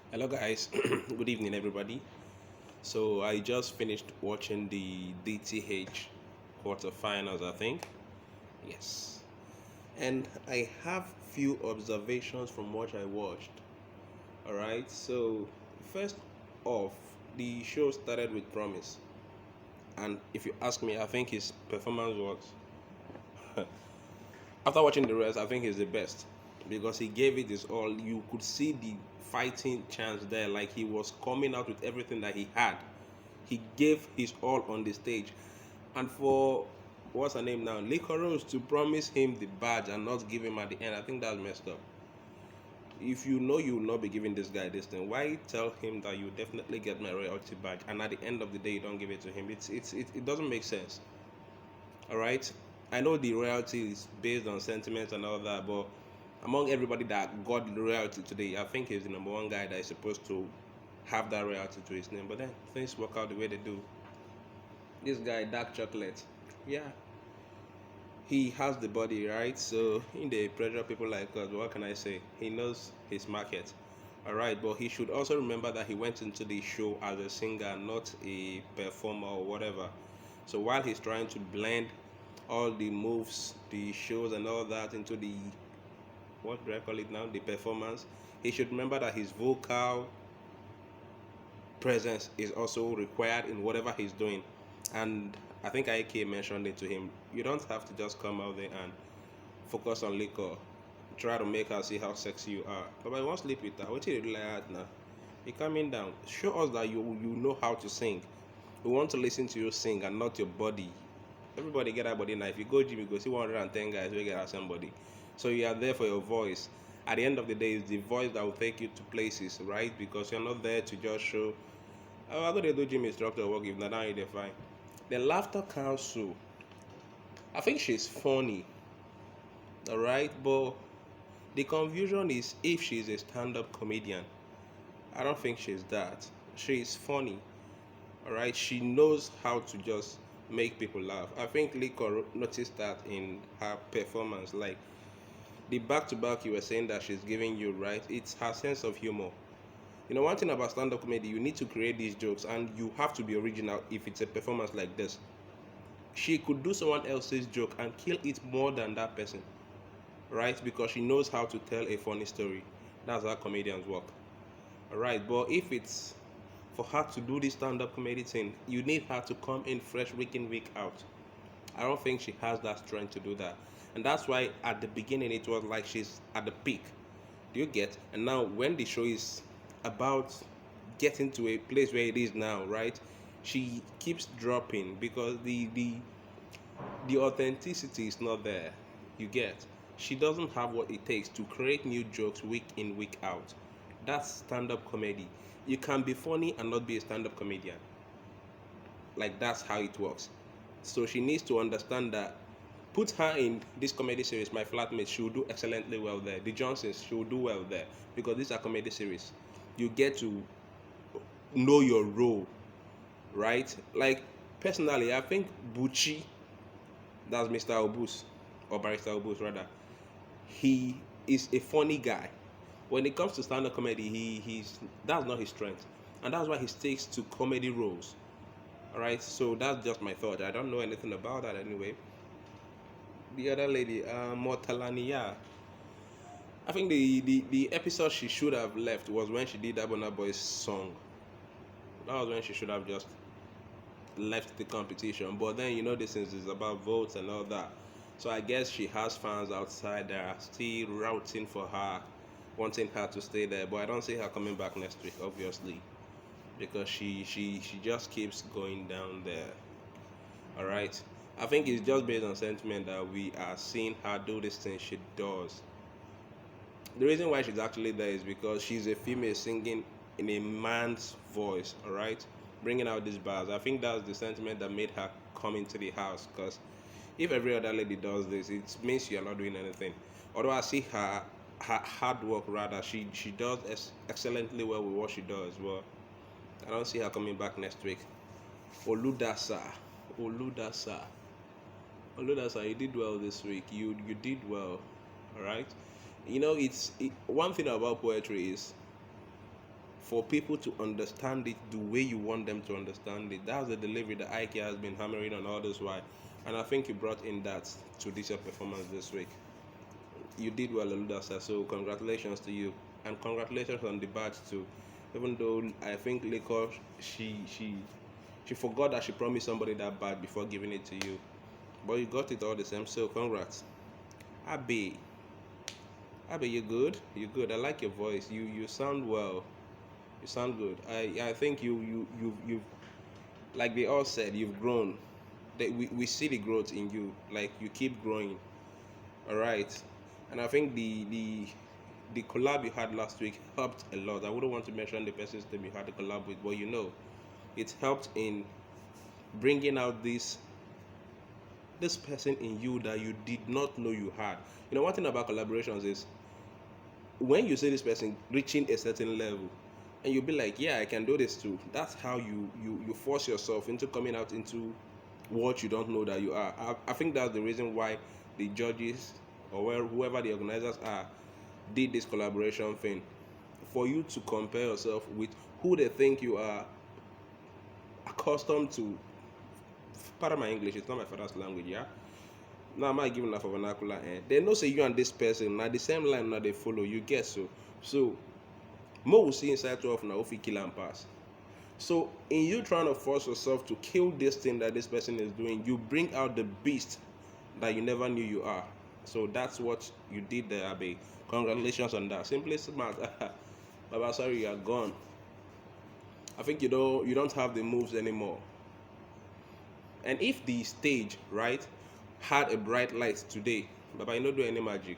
Hello, guys. Good evening, everybody. So I just finished watching the DTH quarterfinals, I think. Yes, and I have few observations from what I watched. All right. So first off, the show started with promise, and if you ask me, I think his performance was after watching the rest, I think he's the best because he gave it his all. You could see the fighting chance there, like he was coming out with everything that he had. He gave his all on the stage, and for what's her name now, Rose, to promise him the badge and not give him at the end, I think that's messed up. If you know you will not be giving this guy this thing, why tell him that you definitely get my royalty badge and at the end of the day you don't give it to him? It doesn't make sense. All right. I know the royalty is based on sentiments and all that, but among everybody that got the royalty today, I think he's the number one guy that is supposed to have that royalty to his name. But then things work out the way they do. This guy, Dark Chocolate, yeah, he has the body, right? So in the pressure people like us, what can I say? He knows his market. All right, but he should also remember that he went into the show as a singer, not a performer or whatever. So while he's trying to blend all the moves, the shows, and all that into the what do I call it now? The performance. He should remember that his vocal presence is also required in whatever he's doing. And I think IK mentioned it to him. You don't have to just come out there and focus on liquor. Try to make her see how sexy you are. But I won't sleep with her. What you like at now? You coming down. Show us that you know how to sing. We want to listen to you sing and not your body. Everybody get that body now. If you go gym, you go see 110 guys we get somebody. So you are there for your voice. At the end of the day, it's the voice that will take you to places, right? Because you're not there to just show. Oh, I go to do gym instructor work if not now you define. The laughter council. I think she's funny, all right, but the confusion is if she's a stand-up comedian. I don't think she's that. She's funny, all right. She knows how to just make people laugh. I think Liko noticed that in her performance, like the back-to-back you were saying that she's giving you, right? It's her sense of humor. You know, one thing about stand-up comedy, you need to create these jokes, and you have to be original if it's a performance like this. She could do someone else's joke and kill it more than that person, right? Because she knows how to tell a funny story. That's how comedians work. All right, but if it's for her to do this stand-up comedy thing, you need her to come in fresh week in, week out. I don't think she has that strength to do that. And that's why at the beginning it was like she's at the peak. Do you get? And now when the show is about getting to a place where it is now, right? She keeps dropping because the authenticity is not there. You get? She doesn't have what it takes to create new jokes week in, week out. That's stand-up comedy. You can be funny and not be a stand-up comedian. Like that's how it works. So she needs to understand that put her in this comedy series, my flatmate, she will do excellently well there. The Johnsons, she will do well there because these are comedy series. You get to know your role, right? Like personally, I think Bucci, that's Mr. Obus, or Barrister Obus rather, he is a funny guy. When it comes to stand-up comedy, he's that's not his strength, and that's why he sticks to comedy roles. All right, so that's just my thought. I don't know anything about that anyway. The other lady, Mortalania, I think the episode she should have left was when she did Abona Boy's song. That was when she should have just left the competition. But then you know this is about votes and all that. So I guess she has fans outside that are still routing for her, wanting her to stay there. But I don't see her coming back next week, obviously, because she just keeps going down there. All right. I think it's just based on sentiment that we are seeing her do this thing she does. The reason why she's actually there is because she's a female singing in a man's voice, all right? Bringing out these bars. I think that's the sentiment that made her come into the house because if every other lady does this, it means you're not doing anything. Although I see her hard work rather, she does excellently well with what she does. Well, I don't see her coming back next week. Oludasa, Oludasa, Oludasa, you did well this week. You did well, all right. You know, one thing about poetry is for people to understand it the way you want them to understand it. That's the delivery that Ike has been hammering on all this while. And I think you brought in that to this your performance this week. You did well, Eludasa, so congratulations to you. And congratulations on the badge too. Even though I think Lakers, she forgot that she promised somebody that badge before giving it to you. But you got it all the same, so congrats. Abby. Abby, you good? You good. I like your voice. You sound well. You sound good. I think you like they all said, you've grown. We see the growth in you. Like you keep growing. All right. And I think the collab you had last week helped a lot. I wouldn't want to mention the person's name you had the collab with, but it helped in bringing out this person in you that you did not know you had. One thing about collaborations is when you see this person reaching a certain level, and you'll be like, yeah, I can do this too. That's how you force yourself into coming out into what you don't know that you are. I think that's the reason why the judges or whoever the organizers are did this collaboration thing, for you to compare yourself with who they think you are accustomed to. Pardon my English, it's not my father's language, yeah. Now am I giving enough of vernacular? They know say you and this person now the same line now they follow. You get so Mo will see inside 12 now if he kill and pass. So in you trying to force yourself to kill this thing that this person is doing, you bring out the beast that you never knew you are. So that's what you did there, Abe. Congratulations on that. Simply smart. Baba, sorry you are gone. I think you don't have the moves anymore. And if the stage, right, had a bright light today, Baba, you don't do any magic.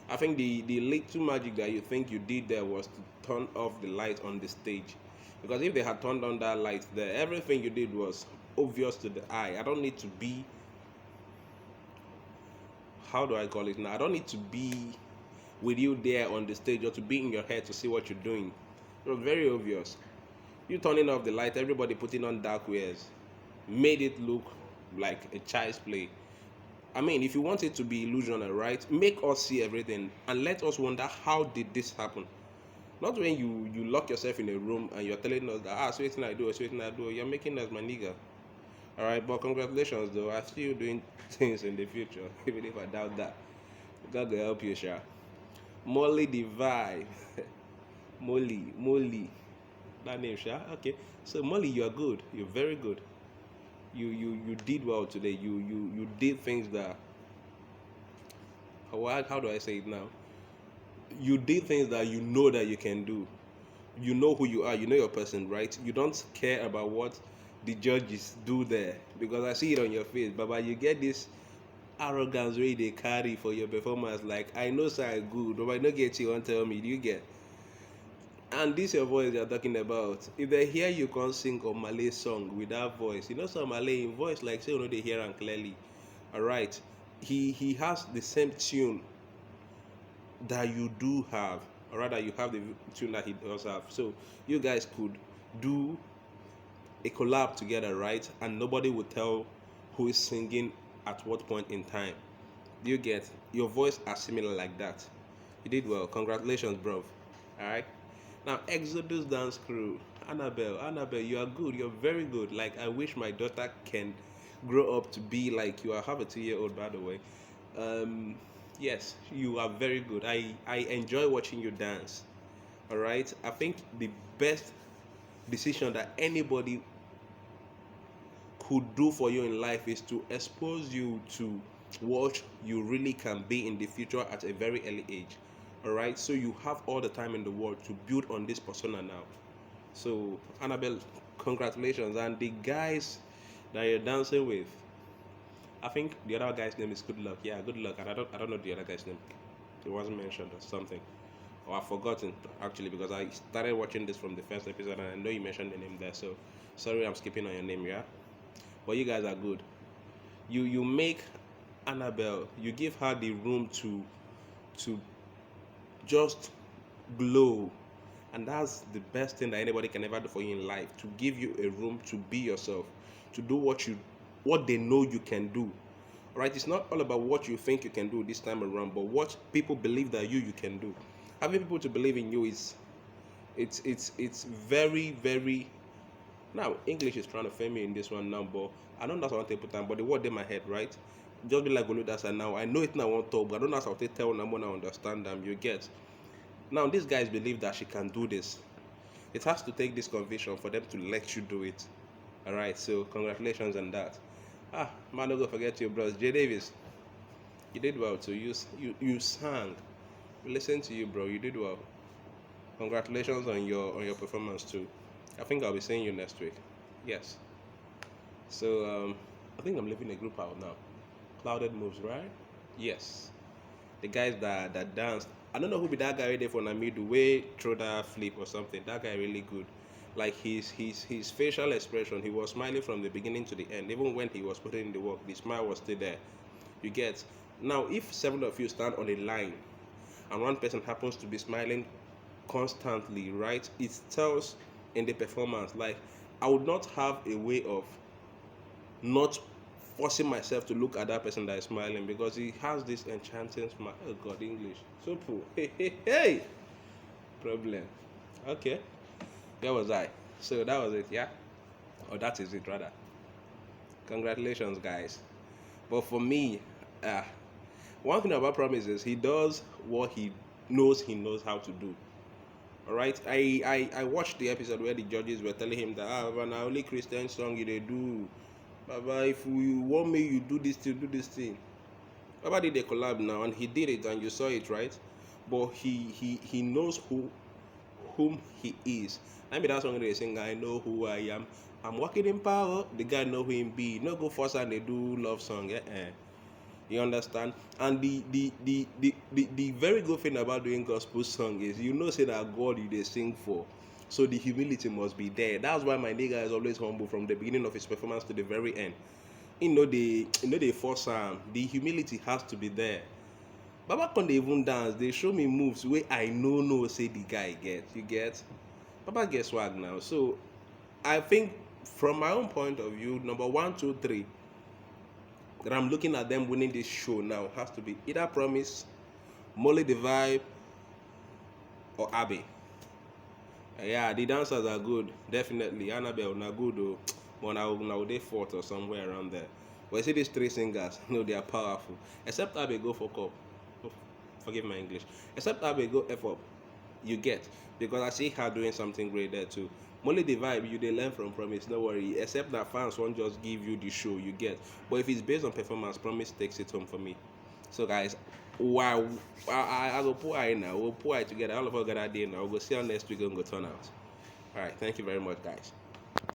I think the little magic that you think you did there was to turn off the light on the stage. Because if they had turned on that light there, everything you did was obvious to the eye. I don't need to be, how do I call it now? I don't need to be with you there on the stage or to be in your head to see what you're doing. It was very obvious. You turning off the light, everybody putting on dark wares, made it look like a child's play. I mean, if you want it to be illusional, right? Make us see everything and let us wonder how did this happen. Not when you lock yourself in a room and you're telling us that sweeting I do, sweeting I do. You're making us my nigga. All right, but congratulations though. I see you doing things in the future, even if I doubt that. God will help you, Sha. Molly the vibe. Molly. That name, Sha. Okay. So Molly, you are good. You're very good. You did well today. You did things that how do I say it now? You did things that you know that you can do. You know who you are. You know your person, right? You don't care about what the judges do there because I see it on your face. Baba, you get this arrogance where they carry for your performance. Like I know so I good, but I don't get you. Won't tell me. Do you get? And this your voice you're talking about. If they hear you can sing a Malay song with that voice, some Malay in voice like say they hear and clearly. Alright. He has the same tune that you do have. Or rather you have the tune that he does have. So you guys could do a collab together, right? And nobody would tell who is singing at what point in time. Do you get? Your voice are similar like that. You did well. Congratulations, bro. Alright. Now, Exodus Dance Crew. Annabelle, you are good. You're very good. Like, I wish my daughter can grow up to be like you. I have a 2-year-old, by the way. Yes, you are very good. I enjoy watching you dance. All right. I think the best decision that anybody could do for you in life is to expose you to what you really can be in the future at a very early age. All right, so you have all the time in the world to build on this persona now. So Annabelle, congratulations. And the guys that you're dancing with, I think the other guy's name is Good Luck. Yeah, Good Luck. And I don't know the other guy's name. It wasn't mentioned or something, or I've forgotten actually because I started watching this from the first episode and I know you mentioned the name there. So sorry, I'm skipping on your name. Yeah, but you guys are good. You make Annabelle, you give her the room to just glow, and that's the best thing that anybody can ever do for you in life, to give you a room to be yourself, to do what they know you can do. All right, it's not all about what you think you can do this time around, but what people believe that you can do. Having people to believe in you It's very very. Now English is trying to fail me in this one now, but I don't know how to put time. But the word in my head, right? Just be like Goludas and now I know it now. I want to talk, but I don't know how to tell them when I understand them. You get. Now these guys believe that she can do this. It has to take this conviction for them to let you do it. All right. So congratulations on that. Man, don't go forget your bros. J Davis, you did well too. You sang. We listened to you, bro. You did well. Congratulations on your performance too. I think I'll be seeing you next week. Yes. So I think I'm leaving the group out now. Clouded moves, right? Yes. The guys that danced. I don't know who be that guy right there for Namidu way throw that flip or something. That guy really good. Like his facial expression, he was smiling from the beginning to the end. Even when he was putting in the work, the smile was still there. You get. Now if seven of you stand on a line and one person happens to be smiling constantly, right? It tells in the performance. Like I would not have a way of not forcing myself to look at that person that is smiling because he has this enchanting smile. Oh God, English. So cool. Hey, hey, hey. Problem. Okay. Where was I? So that was it, yeah? Or that is it rather. Congratulations, guys. But for me, uh, one thing about Promise is he does what he knows how to do. All right, I watched the episode where the judges were telling him that but now only Christian song you they do. Baba, if you want me, you do this thing. Baba did a collab now, and he did it, and you saw it, right? But he knows whom he is. I mean that song they sing, I know who I am. I'm walking in power. The guy know who him be. No go first and they do love song. You understand? And the very good thing about doing gospel song is you know say that God you they sing for. So the humility must be there. That's why my nigga is always humble from the beginning of his performance to the very end. They force him. The humility has to be there. Baba when they even dance, they show me moves where I know no say the guy get. You get? Baba get swag now. So I think from my own point of view, number one, two, three, that I'm looking at them winning this show now has to be either Promise, Molly the Vibe, or Abbey. Yeah, the dancers are good, definitely. Annabelle, na good, though. But now they fought or somewhere around there. But you see these three singers, no, they are powerful. Except Abbey go for cup. Oh, forgive my English. Except Abbey go F up. You get. Because I see her doing something great there too. Only the vibe you they learn from Promise, no worry. Except that fans won't just give you the show you get. But if it's based on performance, Promise takes it home for me. So guys, wow, I go put I now. We'll put I together. All of us got idea now. We'll go see how next week gonna go turn out. All right, thank you very much, guys.